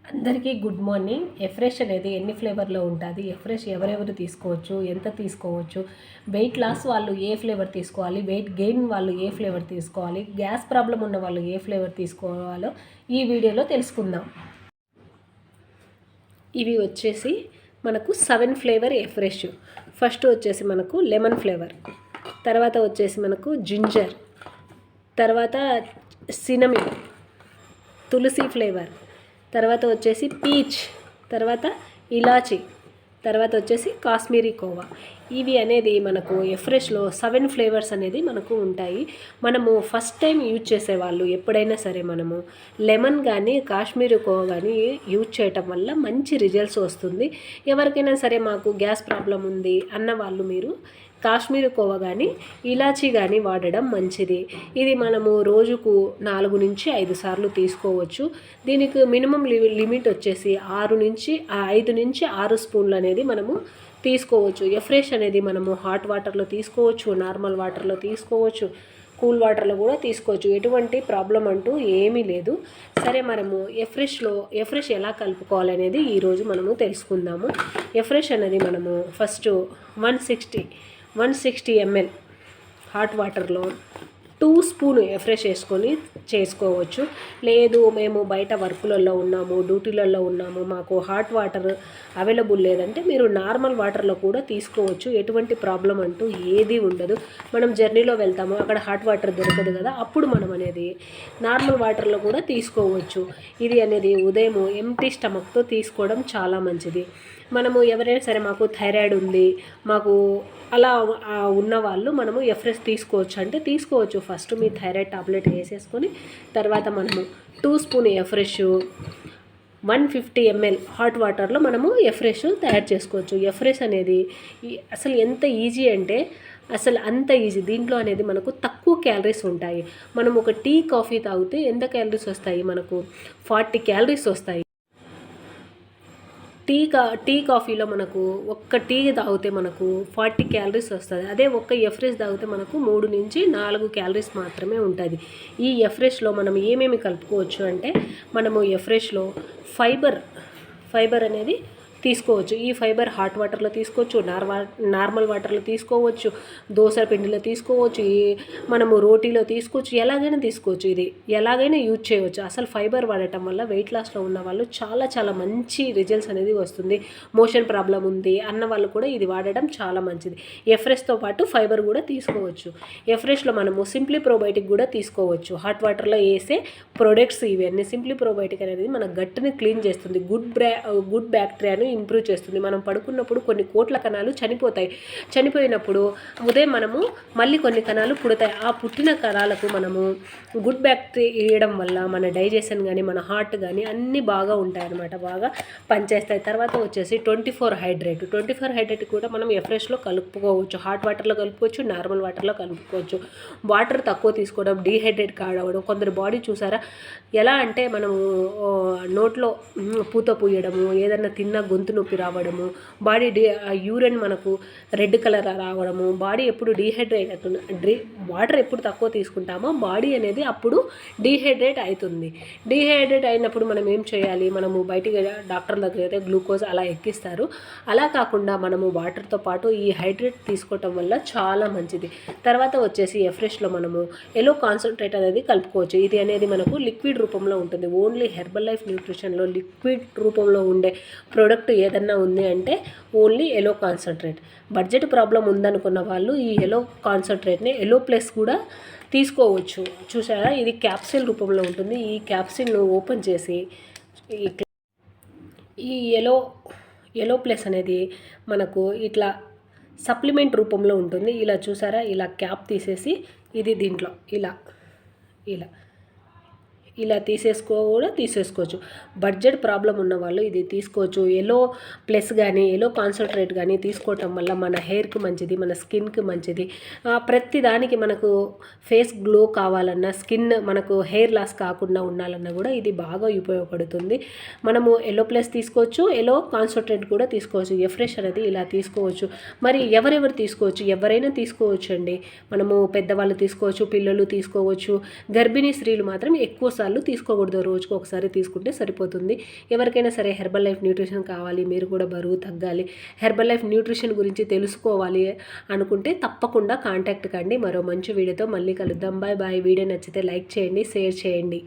అందరికీ good morning. Afresh అనేది ఎన్ని ఫ్లేవర్లో ఉంటుంది, ఎఫ్రెష్ ఎవరెవరు తీసుకోవచ్చు, ఎంత తీసుకోవచ్చు, వెయిట్ లాస్ వాళ్ళు ఏ ఫ్లేవర్ తీసుకోవాలి, వెయిట్ గెయిన్ వాళ్ళు ఏ ఫ్లేవర్ తీసుకోవాలి, గ్యాస్ ప్రాబ్లం ఉన్న వాళ్ళు ఏ ఫ్లేవర్ తీసుకోవాలో ఈ వీడియోలో తెలుసుకుందాం. ఇవి వచ్చేసి మనకు 7 ఫ్లేవర్ ఎఫ్రెష్. ఫస్ట్ వచ్చేసి మనకు లెమన్ ఫ్లేవర్, తర్వాత వచ్చేసి మనకు జింజర్, తర్వాత సినమిన్, తులసి ఫ్లేవర్, తర్వాత వచ్చేసి పీచ్, తర్వాత ఇలాచి, తర్వాత వచ్చేసి కాశ్మీరీ కోవా. ఇవి అనేది మనకు ఎఫ్రెష్లో 7 ఫ్లేవర్స్ అనేది మనకు ఉంటాయి. మనము ఫస్ట్ టైం యూజ్ చేసేవాళ్ళు ఎప్పుడైనా సరే మనము లెమన్ కానీ కాశ్మీరీ కోవా కానీ యూజ్ చేయటం వల్ల మంచి రిజల్ట్స్ వస్తుంది. ఎవరికైనా సరే మాకు గ్యాస్ ప్రాబ్లం ఉంది అన్న వాళ్ళు మీరు కాశ్మీరీ కోవా కానీ ఇలాచీ కానీ వాడడం మంచిది. ఇది మనము రోజుకు 4 నుంచి 5 సార్లు తీసుకోవచ్చు. దీనికి మినిమం లిమిట్ వచ్చేసి 5 నుంచి 6 స్పూన్లు అనేది మనము తీసుకోవచ్చు. ఎఫ్రెష్ అనేది మనము హాట్ వాటర్లో తీసుకోవచ్చు, నార్మల్ వాటర్లో తీసుకోవచ్చు, కూల్ వాటర్లో కూడా తీసుకోవచ్చు. ఎటువంటి ప్రాబ్లం అంటూ ఏమీ లేదు. సరే, మనము ఎఫ్రెష్ ఎలా కలుపుకోవాలనేది ఈరోజు మనము తెలుసుకుందాము. ఎఫ్రెష్ అనేది మనము ఫస్ట్ 160 ml హాట్ వాటర్లో 2 స్పూన్ ఎఫ్రెష్ వేసుకొని చేసుకోవచ్చు. లేదు మేము బయట వర్కులలో ఉన్నాము, డ్యూటీలలో ఉన్నాము, మాకు హాట్ వాటర్ అవైలబుల్ లేదంటే మీరు నార్మల్ వాటర్లో కూడా తీసుకోవచ్చు. ఎటువంటి ప్రాబ్లం అంటూ ఏది ఉండదు. మనం జర్నీలో వెళ్తాము, అక్కడ హాట్ వాటర్ దొరకదు కదా, అప్పుడు మనం అనేది నార్మల్ వాటర్లో కూడా తీసుకోవచ్చు. ఇది అనేది ఉదయం ఎంప్టీ స్టమక్తో తీసుకోవడం చాలా మంచిది. మనము ఎవరైనా సరే మాకు థైరాయిడ్ ఉంది, మాకు అలా ఉన్నవాళ్ళు మనము ఎఫ్రెష్ తీసుకోవచ్చు అంటే తీసుకోవచ్చు. ఫస్ట్ మీ థైరాయిడ్ టాబ్లెట్ వేసేసుకొని తర్వాత మనము 2 స్పూన్ ఎఫ్రెష్ 150 ml హాట్ వాటర్లో మనము ఎఫ్రెష్ తయారు చేసుకోవచ్చు. ఎఫ్రెష్ అనేది అసలు ఎంత ఈజీ అంటే అసలు అంత ఈజీ. దీంట్లో అనేది మనకు తక్కువ క్యాలరీస్ ఉంటాయి. మనం ఒక టీ కాఫీ తాగితే ఎంత క్యాలరీస్ వస్తాయి, మనకు 40 క్యాలరీస్ వస్తాయి. టీ కాఫీలో మనకు ఒక్క టీ తాగితే మనకు 40 క్యాలరీస్ వస్తుంది. అదే ఒక్క ఎఫ్రెష్ తాగితే మనకు 3 నుంచి 4 క్యాలరీస్ మాత్రమే ఉంటుంది. ఈ ఎఫ్రెష్లో మనం ఏమేమి కలుపుకోవచ్చు అంటే మనము ఎఫ్రెష్లో ఫైబర్ అనేది తీసుకోవచ్చు. ఈ ఫైబర్ హాట్ వాటర్లో తీసుకోవచ్చు, నార్మల్ వాటర్లో తీసుకోవచ్చు, దోశ పిండిలో తీసుకోవచ్చు, మనము రోటీలో తీసుకోవచ్చు, ఎలాగైనా తీసుకోవచ్చు. ఇది ఎలాగైనా యూజ్ చేయవచ్చు. అసలు ఫైబర్ వాడటం వల్ల వెయిట్ లాస్లో ఉన్న వాళ్ళు చాలా చాలా మంచి రిజల్ట్స్ అనేది వస్తుంది. మోషన్ ప్రాబ్లం ఉంది అన్న వాళ్ళు కూడా ఇది వాడడం చాలా మంచిది. ఎఫ్రెష్తో పాటు ఫైబర్ కూడా తీసుకోవచ్చు. ఎఫ్రెష్లో మనము సింప్లీ ప్రోబయోటిక్ కూడా తీసుకోవచ్చు. హాట్ వాటర్లో వేసే ప్రొడక్ట్స్ ఇవన్నీ. సింప్లీ ప్రోబయోటిక్ అనేది మన గట్టుని క్లీన్ చేస్తుంది, గుడ్ బ్యాక్టీరియాను ఇంప్రూవ్ చేస్తుంది. మనం పడుకున్నప్పుడు కొన్ని కోట్ల కణాలు చనిపోయినప్పుడు ఉదయం మనము మళ్ళీ కొన్ని కణాలు పుడతాయి. ఆ పుట్టిన కణాలకు మనము గుడ్ బ్యాక్టీరియా వేయడం వల్ల మన డైజెషన్ కానీ మన హార్ట్ కానీ అన్నీ బాగా ఉంటాయన్నమాట, బాగా పనిచేస్తాయి. తర్వాత వచ్చేసి 24 హైడ్రేట్ కూడా మనం ఎఫ్రెష్లో కలుపుకోవచ్చు. హాట్ వాటర్లో కలుపుకోవచ్చు, నార్మల్ వాటర్లో కలుపుకోవచ్చు. వాటర్ తక్కువ తీసుకోవడం, డీహైడ్రేట్ కావడం. కొందరు బాడీ చూసారా ఎలా అంటే మనము నోట్లో పూత పూయడము, ఏదన్నా తిన్నా గొంతు నొప్పి రావడము, బాడీ యూరిన్ మనకు రెడ్ కలర్ రావడము, బాడీ ఎప్పుడు డీహైడ్రేట్ అవుతుంది. వాటర్ ఎప్పుడు తక్కువ తీసుకుంటామో బాడీ అనేది అప్పుడు డీహైడ్రేట్ అవుతుంది. డీహైడ్రేట్ అయినప్పుడు మనం ఏం చేయాలి, మనము బయటికి డాక్టర్ దగ్గర అయితే గ్లూకోజ్ అలా ఎక్కిస్తారు. అలా కాకుండా మనము వాటర్తో పాటు ఈ హైడ్రేట్ తీసుకోవటం వల్ల చాలా మంచిది. తర్వాత వచ్చేసి ఎఫ్రెష్లో మనము ఎలో కాన్సన్ట్రేట్ అనేది కలుపుకోవచ్చు. ఇది అనేది మనకు లిక్విడ్ రూపంలో ఉంటుంది. ఓన్లీ హెర్బల్ లైఫ్ న్యూట్రిషన్లో లిక్విడ్ రూపంలో ఉండే ప్రోడక్ట్ ఏదన్నా ఉంది అంటే ఓన్లీ ఎలో కాన్సన్ట్రేట్. బడ్జెట్ ప్రాబ్లం ఉందనుకున్న వాళ్ళు ఈ ఎలో కాన్సన్ట్రేట్ని ఎలో ప్లస్ కూడా తీసుకోవచ్చు. చూసారా, ఇది క్యాప్సిల్ రూపంలో ఉంటుంది. ఈ క్యాప్సిల్ను ఓపెన్ చేసి ఈ ఎలో ప్లస్ అనేది మనకు ఇట్లా సప్లిమెంట్ రూపంలో ఉంటుంది. ఇలా చూసారా, ఇలా క్యాప్ తీసేసి ఇది దీంట్లో ఇలా తీసేసుకోవచ్చు. బడ్జెట్ ప్రాబ్లం ఉన్న వాళ్ళు ఇది తీసుకోవచ్చు. ఎలో ప్లస్ కానీ ఎలో కాన్సన్ట్రేట్ కానీ తీసుకోవటం వల్ల మన హెయిర్కి మంచిది, మన స్కిన్కి మంచిది. ప్రతి దానికి మనకు ఫేస్ గ్లో కావాలన్నా, స్కిన్ మనకు హెయిర్ లాస్ కాకుండా ఉండాలన్నా కూడా ఇది బాగా ఉపయోగపడుతుంది. మనము ఎలో ప్లస్ తీసుకోవచ్చు, ఎలో కాన్సన్ట్రేట్ కూడా తీసుకోవచ్చు. ఎఫ్రెష్ అనేది ఇలా తీసుకోవచ్చు. మరి ఎవరెవరు తీసుకోవచ్చు? ఎవరైనా తీసుకోవచ్చు అండి. మనము పెద్దవాళ్ళు తీసుకోవచ్చు, పిల్లలు తీసుకోవచ్చు. గర్భిణీ స్త్రీలు మాత్రం ఎక్కువ సార్లు తీసుకోకూడదు, రోజుకు ఒకసారి తీసుకుంటే సరిపోతుంది. ఎవరికైనా సరే హెర్బల్ లైఫ్ న్యూట్రిషన్ కావాలి, మీరు కూడా బరువు తగ్గాలి, హెర్బల్ లైఫ్ న్యూట్రిషన్ గురించి తెలుసుకోవాలి అనుకుంటే తప్పకుండా కాంటాక్ట్ కండి. మరో మంచి వీడియోతో మళ్ళీ కలుద్దాం. Bye bye. వీడియో నచ్చితే లైక్ చేయండి, షేర్ చేయండి.